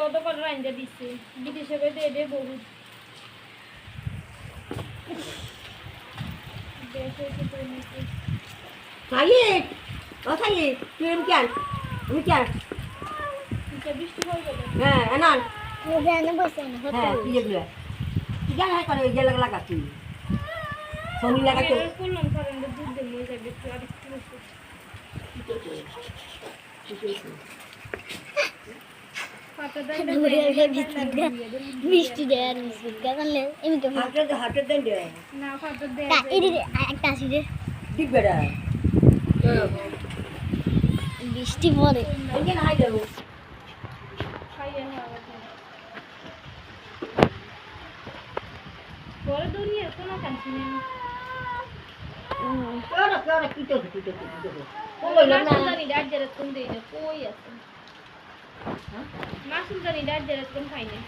তো করে রাইন্দা দিচ্ছে বিদেশে কইতে এডে বহুত দেশে কি করে নিতে খাইয়ে খাইয়ে তুই এম কেন আমি কেন এটা বৃষ্টি পড়বে হ্যাঁ এনান ও জানে বসে না হ্যাঁ কি এগুলো কি জান হয় করে গেল লাগাচ্ছি সোনি লাগাতে করলাম কারণ দুধ দিয়ে মরে যাবে একটু আর একটু মিষ্টি দেয় আর বিস্কুট কানলে এমনি হাতে দেন দে না ফাটা দে একটা আসি রে দিবে রে বৃষ্টি পড়ে কেন হাই দেবো খাইয়ে হাওয়া বড় দুনিয়া কোনো কাছে নেই কেন কি তো কই না মাসুলদানি ডাজের কোন দেই না কই আছে মাসুলদানি ডাজের কোন খাই না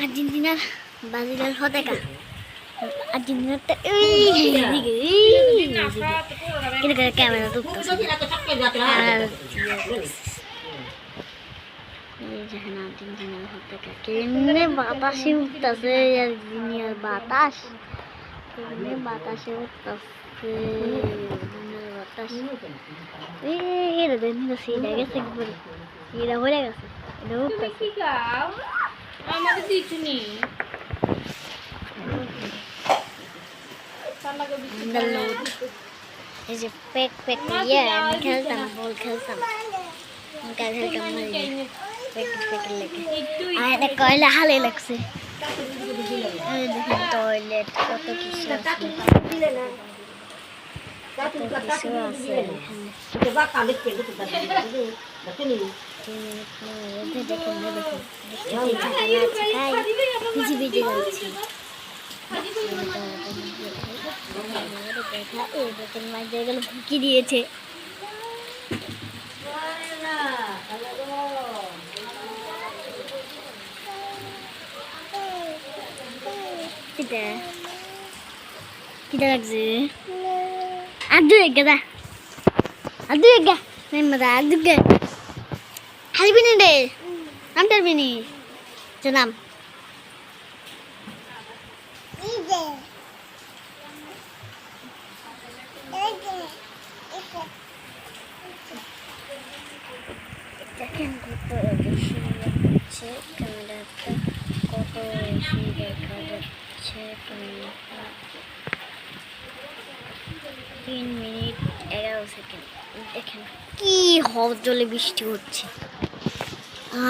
আর্জেন্টিনার ব্রাজিলের পতাকা আর্জেন্টিনারটা এদিকে ক্যামেরা তুলতেছে আর যেখানে আর্জেন্টিনার পতাকা কেমনে বাতাসে উঠতেছে আর্জেন্টিনার বাতাস কেমনে বাতাসে উঠতেছে বাতাস এটা দেখুন সিটা গেছে একবারে সিটা ভরে গেছে এটা উঠতেছে কি গাও আমাদের দিছুনি সালাগো এই যে পেক পেক ইয়ে আমি খেলতাম বল খেলতাম পেক পেক লেগে আর এটা কয়লা হালে লাগছে দেখুন টয়লেট কত কিছু আছে কত কিছু আছে দেখুন ভিজে ভিজে যাচ্ছি ভুকি দিয়েছে কিটা লাগছে আর দু এক গা আর দু এক গা মজা আর দু গে হারবি না রে নাম টারবি নি নাম দেখেন কত বেশি হচ্ছে ক্যামেরাটা কত বেশি দেখা যাচ্ছে ক্যামেরাটা 3 মিনিট 11 সেকেন্ড দেখেন কি জলে বৃষ্টি হচ্ছে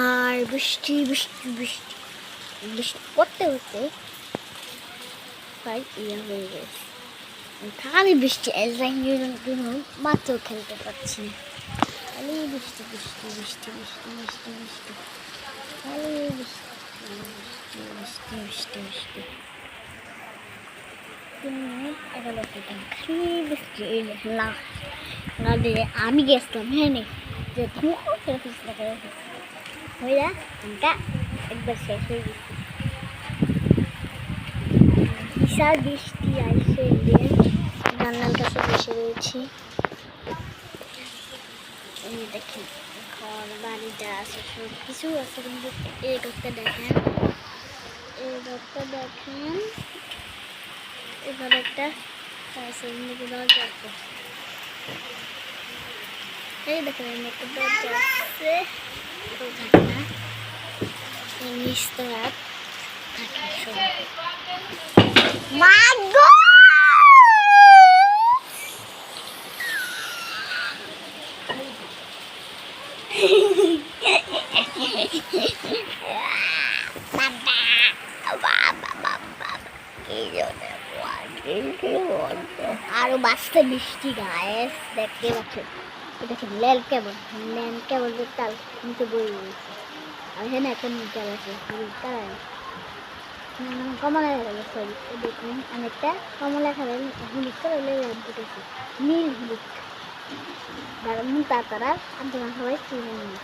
আর বৃষ্টি বৃষ্টি বৃষ্টি বৃষ্টি করতে হতে প্রায় ইয়ে হয়ে গেছে খালি বৃষ্টি মাত্র খেলতে পারছি না খালি বৃষ্টি বৃষ্টি বৃষ্টি বৃষ্টি বৃষ্টি বৃষ্টি খালি বৃষ্টি বৃষ্টি বৃষ্টি বৃষ্টি 3 মিনিট 11 সেকেন্ড খালি বৃষ্টি না দিয়ে আমি গেছিলাম হ্যাঁ নে যে তুমি হয়ে যা একবার শেষ হয়ে গেছে বিশাল বৃষ্টি আসছে জানলার কাছে বসে রয়েছি দেখেন ঘর বাড়ি যা আছে সব কিছু আছে কিন্তু এই ঘরটা দেখেন এবার একটা দরজা আছে এই দেখেন একটা দরজা আছে নিস্তরা থাকে সব My God! আরো বাঁচতে বৃষ্টি গায়েস দেখতে পাচ্ছেন দেখেন ল্যাল কেবল তাল নিচে বই রয়েছে আর এখানে একটা মিটার আছে তার কমলা দেখা সরি দেখুন অনেকটা কমলা খাবেন হলুদ কালার উঠেছে নীল হলুদ তারা আন্তরা সবাই চিনে নিয়ে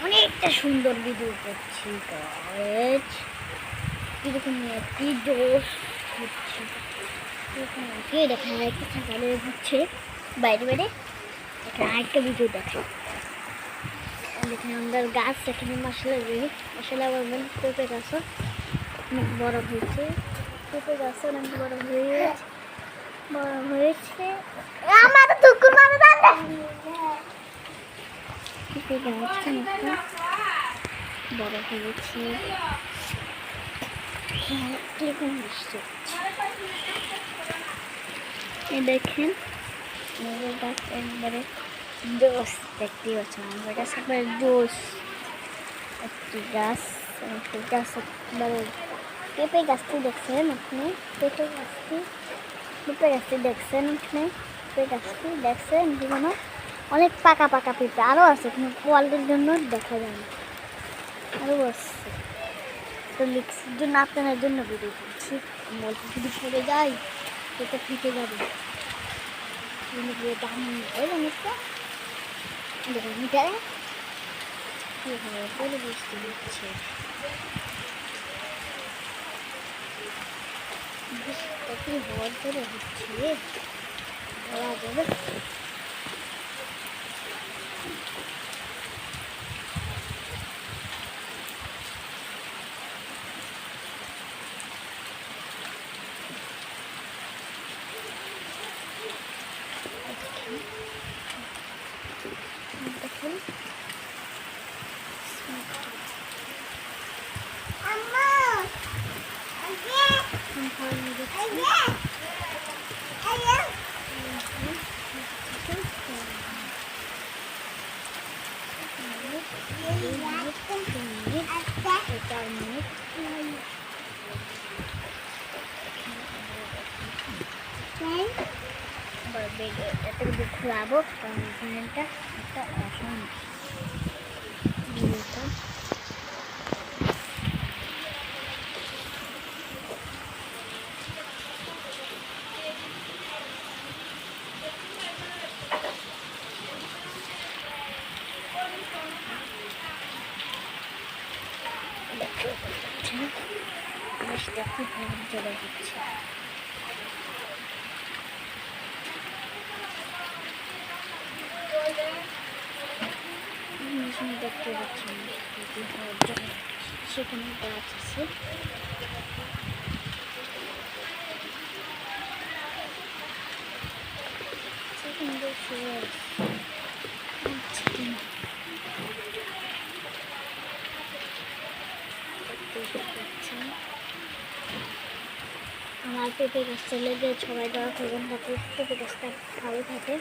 অনেকটা সুন্দর ভিডিও করছি গাইস। এরকম একটি জোশ হচ্ছে, এরকম ওকে দেখা একটু সকালে ঘুরছে বাইরে বাইরে। এখানে আরেকটা ভিডিও দেখা, দেখেন আমাদের গাছ এখানে মশলা বলবেন পেঁপে গাছ অনেক বড় হয়েছে, পেঁপে গাছ অনেক বড় হয়েছে আমার টুকুর মানে পেঁপে গাছ অনেকটা বড় হয়েছে। কিরকম বৃষ্টি হচ্ছে এই দেখেন, আমাদের গাছ একবারে জোস দেখতে পাচ্ছেন, আমাদের গাছ একবারে জোস একটি গাছ একবারে। পেঁপে গাছটি দেখছেন আপনি, পেঁপে গাছটি দেখছেন আপনি, পেঁপে গাছটি দেখছেন জীবনে অনেক পাকা পাকা পেঁপে আরও আছে, কিন্তু কোয়ালিটির জন্য দেখা যায় না, আরও আসছে। তো লিক্সের জন্য আপনার জন্য ভিডিও করছি, অল্প যদি পড়ে যাই পেঁপে ফেটে যাবে। দাম অনেকটা দেখুন মিটারে কীভাবে বৃষ্টি হচ্ছে, বৃষ্টিটা কি হওয়ার ধরে হচ্ছে বলা যাবে। দেখুন ঘুরাবো কারণ এখানটা একটা আসন বৃষ্টিটা খুব জোরে হচ্ছে। দেখতে পাচ্ছেন সেখানে গাছ আছে, সেখানে শুয়ে আমার পেঁপে গাছটা লেগে সবাই দেওয়া করবেন যাতে পেঁপে গাছটা ভালো থাকে।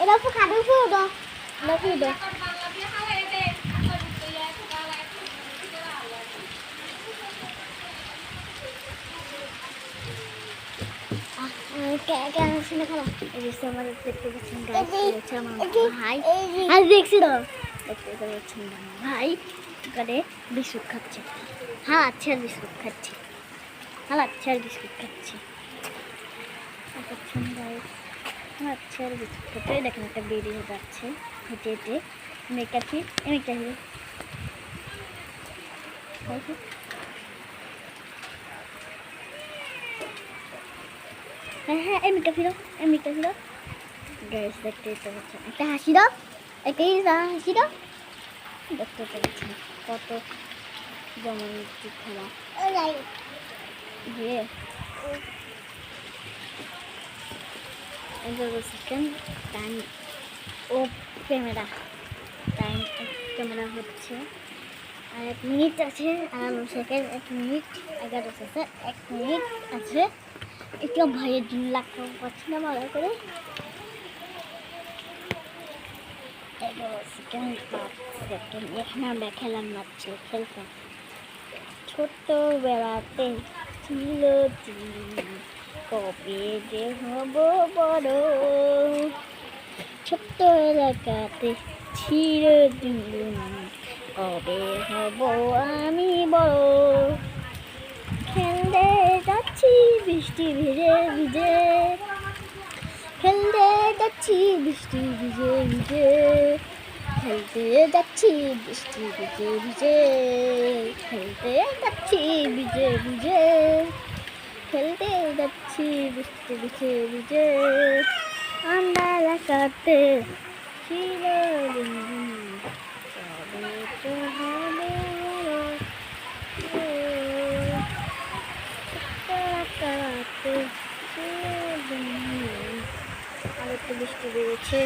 এটা তো খাবে ফুটো ফুটো কেন শুনে খারাপ আমাদের দেখতে পাচ্ছেন ভাই আর দেখছি তো দেখতে পাচ্ছেন ভাই এখানে বিস্কুট খাচ্ছে, হ্যাঁ আচ্ছা বিস্কুট খাচ্ছি, হ্যাঁ আচ্ছা বিস্কুট খাচ্ছি ভাই, আচ্ছা বিস্কুট খাচ্ছে। দেখেন একটা বেরিয়ে যাচ্ছে হেঁটে হেঁটে মেকাচ্ছি এমনিটা হলো হ্যাঁ হ্যাঁ এমনিটা ফিরো গ্যাস দেখতে পাচ্ছেন, একটা হাসি দাও, একটা হাসি দাও, দেখতে পাচ্ছেন কত যেমন খেলা দিয়ে সেকেন্ড টাইম ও ক্যামেরা হচ্ছে আর 1 মিনিট আছে, আর সেকেন্ড 1 মিনিট 11 সেকেন্ড 1 মিনিট আছে। একটু ভয়ের জন্য লাগতে পারছি না ভালো করে, 11 সেকেন্ড 5 সেকেন্ড এখানে আমরা খেলাম মারছি খেলতাম ছোট্টবেলাতে ছিল কবে যে হব বড়, ছোট্ট এলাকাতে ছিল কবে হব আমি বড়, খেলতে বৃষ্টি ভিজে ভিজে খেলতে যাচ্ছি বৃষ্টি ভিজে ভিজে খেলতে যাচ্ছি বৃষ্টি ভিজে ভিজে খেলতে যাচ্ছি ভিজে ভিজে খেলতে যাচ্ছি বৃষ্টি ভিজে ভিজে আমরা এলাকাতে ছিল তবে তো হবে এলাকাতে ছিল আর একটু বৃষ্টি বেড়েছে।